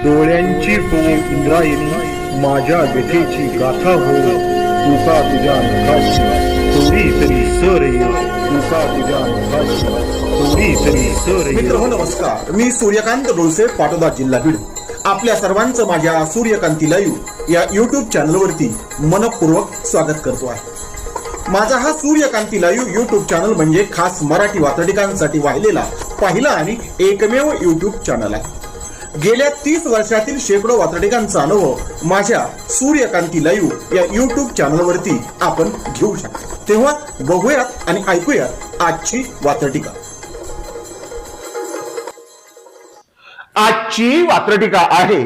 डोळ्यांची पोळ इंद्रायणी माझ्या व्यथेची गाथा हो तुका तुझ्या नखाची थोडी तरी सर ये तुका तुझ्या नखाची थोडी तरी सर ये. मित्र नमस्कार, मी सूर्यकांत डोळसे, पाटोदा, जिल्हा बीड. आपल्या सर्वांचं माझ्या सूर्यकांती लाईव्ह या युट्यूब चॅनलवरती मनपूर्वक स्वागत करतो आहे. माझा हा सूर्यकांती लाईव्ह युट्यूब चॅनल म्हणजे खास मराठी वात्रटिकांसाठी वाहिलेला पहिला आणि एकमेव युट्यूब चॅनल आहे. गेल्या 30 वर्षातील शेकडो वात्रटिकांचा अनुभव माझ्या सूर्यकांती लाईव्ह या युट्यूब चॅनलवरती आपण घेऊ शकता. तेव्हा बघूयात आणि ऐकूयात आजची वात्रटिका. आजची वात्रटिका आहे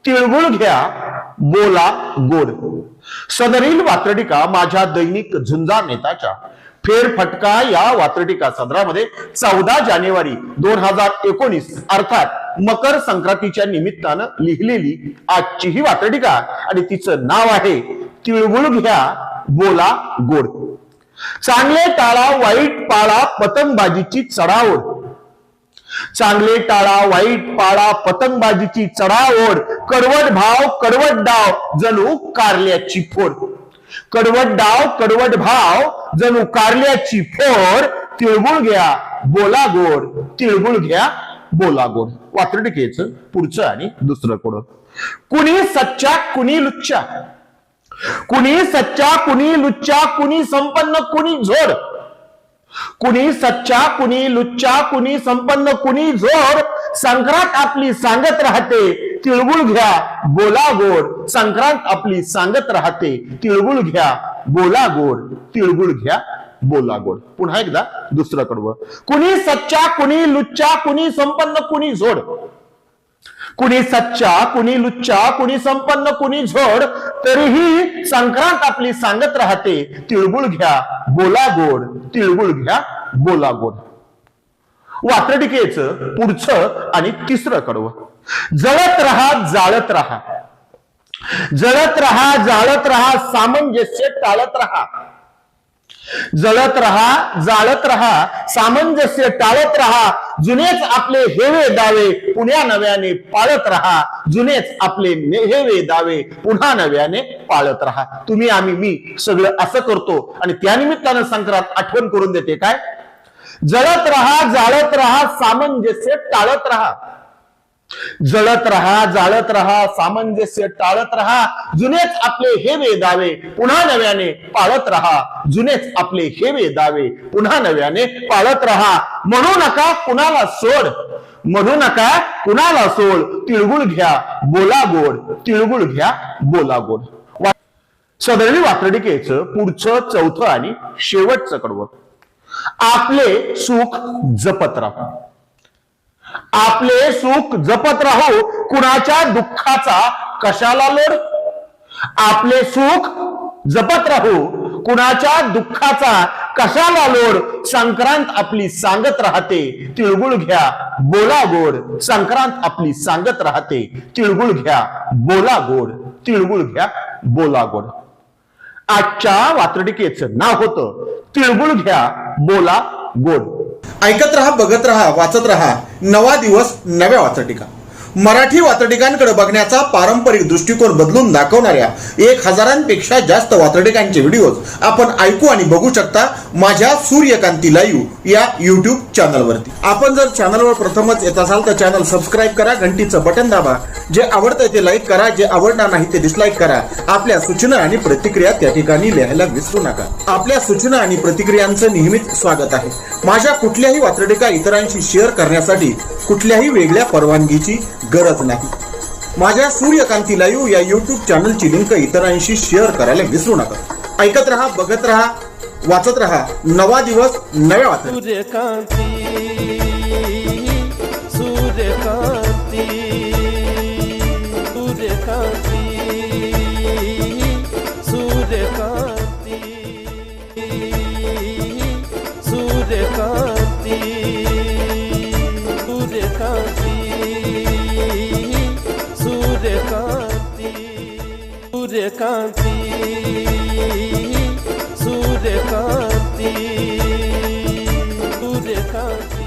तिळगुळ घ्या बोला गोड. सदरील वात्रटिका माझ्या दैनिक झुंजार नेताच्या फेरफटका या वात्रटिका सदरामध्ये 14 जानेवारी 2019 अर्थात मकर संक्रांतीच्या निमित्तानं लिहिलेली आजची ही वात्रटिका आणि तिचं नाव आहे तिळगुळ घ्या बोला गोड. चांगले टाळा वाईट पाळा पतंगबाजीची चढाओढ. चांगले टाळा वाईट पाळा पतंगबाजीची चढाओढ. कडवट भाव कडवट डाव जणू कारल्याची फोड. कडवट डाव कडवट भाव जणू कारल्याची फोड. तिळगुळ घ्या बोला गोड. तिळगुळ घ्या बोला गोड. वात्रटिकेचं पुढचं आणि दुसरं कोड. कुणी सच्चा कुणी लुच्चा. कुणी सच्चा कुणी लुच्चा. कुणी संपन्न कुणी झोड. कुणी सच्चा कुणी लुच्चा. कुणी संपन्न कुणी झोड. संक्रांत आपली सांगत राहते तिळगुळ घ्या बोला गोड. संक्रांत आपली सांगत राहते तिळगुळ घ्या बोला गोड. तिळगुळ घ्या बोला गोड. पुन्हा एकदा दुसरं कडवं. कुणी सच्चा कुणी लुच्चा. कुणी संपन्न कुणी झोड. कुणी सच्चा कुणी लुच्चा. कुणी संपन्न कुणी झोड. तरीही संक्रांत आपली सांगत राहते तिळगुळ घ्या बोला गोड. तिळगुळ घ्या बोला गोड. वात्रटिकेचं पुढचं आणि तिसरं कडवं. जळत राहा जाळत राहा. जळत राहा जाळत राहा. सामंजस्य टाळत राहा. जळत राहा जाळत राहा. सामंजस्य टाळत राहा. जुनेच आपले हेवे दावे पुन्हा नव्याने पाळत राहा. जुनेच आपले हेवे दावे पुन्हा नव्याने पाळत राहा. तुम्ही आम्ही मी सगळं असं करतो आणि त्यानिमित्तानं संक्रांत आठवण करून देते काय. जळत राहा जाळत राहा. सामंजस्य टाळत राहा. जळत राहा जाळत राहा. सामंजस्य टाळत राहा. जुनेच आपले हेवे दावे पुन्हा नव्याने पाळत राहा. जुनेच आपले हेवे दावे पुन्हा नव्याने पाळत राहा. म्हणू नका कुणाला सोड. म्हणू नका कुणाला सोड. तिळगुळ घ्या बोला गोड. तिळगुळ घ्या बोला गोड. सदरील वात्रटिकेचं पुढचं चौथं आणि शेवटचं कडवं. आपले सुख जपत राहा. आपले सुख जपत राहू. कुणाच्या दुःखाचा कशाला लोड. आपले सुख जपत राहू. कुणाच्या दुःखाचा कशाला लोड. संक्रांत आपली सांगत राहते तिळगुळ घ्या बोला गोड. संक्रांत आपली सांगत राहते तिळगुळ घ्या बोला गोड. तिळगुळ घ्या बोला गोड. आजच्या वात्रटिकेचं नाव होतं तिळगुळ घ्या बोला गोड. ऐकत रहा, बघत रहा, वाचत रहा. नवा दिवस नव्या वात्रटिका. मराठी वात्रटिकांकडे बघण्याचा पारंपरिक दृष्टिकोन बदलून दाखवणाऱ्या 1000पेक्षा जास्त वात्रटिकांचे व्हिडिओज आपण ऐकू आणि बघू शकता माझ्या सूर्यकांती लाईव्ह या युट्यूब चॅनलवरती. आपण जर चॅनलवर प्रथमच येत असाल तर चॅनल सबस्क्राईब करा, घंटीचं बटन दाबा. जे आवडतंय ते लाईक करा, जे आवडणार नाही ते डिसलाईक करा. आपल्या सूचना आणि प्रतिक्रिया त्या ठिकाणी लिहायला विसरू नका. आपल्या सूचना आणि प्रतिक्रियांचं नेहमीच स्वागत आहे. माझ्या कुठल्याही वात्रटिका इतरांशी शेअर करण्यासाठी कुठल्याही वेगळ्या परवानगीची गरज नाही. माझ्या सूर्यकांती लाईव्ह या युट्यूब चॅनलची लिंक इतरांशी शेअर करायला विसरू नका. ऐकत रहा, बघत रहा, वाचत रहा. नवा दिवस नव्या वात्रटिका. सूर्यकांती सूर्यकांती सूर्यकांती सूर्यकांती सूर्यकांती सूर्यकांती सूर्यकांती सूर्यकांती सूर्यकांती सूर्यकांती